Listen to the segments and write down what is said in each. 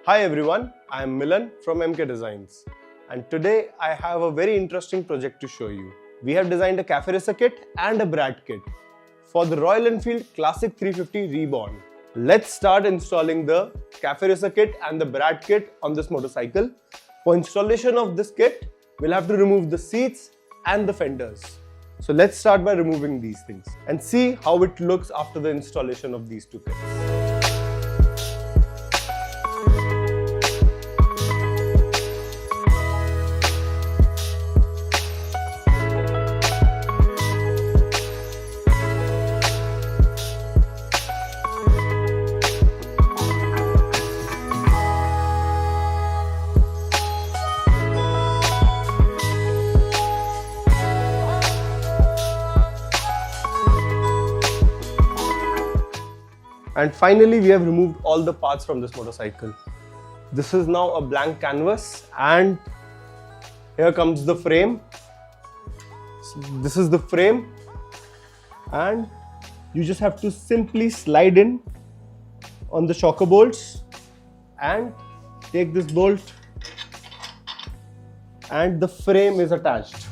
Hi everyone, I am Milan from MK Designs, and today I have a very interesting project to show you. We have designed a CafeRacer kit and a Brat kit for the Royal Enfield Classic 350 Reborn. Let's start installing the CafeRacer kit and the Brat kit on this motorcycle. For installation of this kit, we'll have to remove the seats and the fenders. So let's start by removing these things and see how it looks after the installation of these two kits. And finally, we have removed all the parts from this motorcycle. This is now a blank canvas, and here comes the frame. So this is the frame, and you just have to simply slide in on the shocker bolts and take this bolt, and the frame is attached.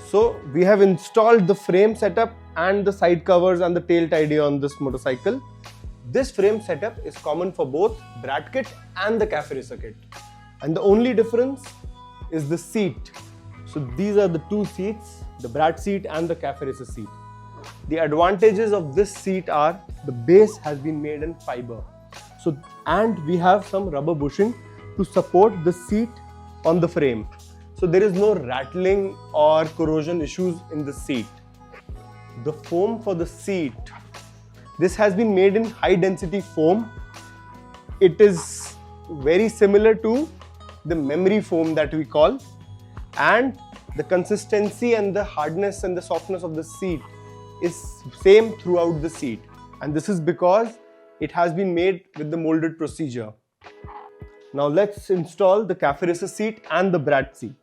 So we have installed the frame setup and the side covers and the tail tidy on this motorcycle. This frame setup is common for both Brat kit and the CafeRacer kit. And the only difference is the seat. So these are the two seats, the Brat seat and the CafeRacer seat. The advantages of this seat are the base has been made in fiber. And we have some rubber bushing to support the seat on the frame. So there is no rattling or corrosion issues in the seat. The foam for the seat, this has been made in high density foam. It is very similar to the memory foam that we call, and the consistency and the hardness and the softness of the seat is same throughout the seat. And this is because it has been made with the molded procedure. Now let's install the CafeRacer seat and the Brat seat.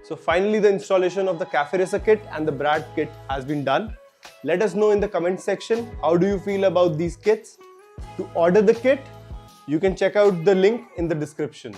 So finally, the installation of the CafeRacer kit and the Brat kit has been done. Let us know in the comment section, how do you feel about these kits? To order the kit, you can check out the link in the description.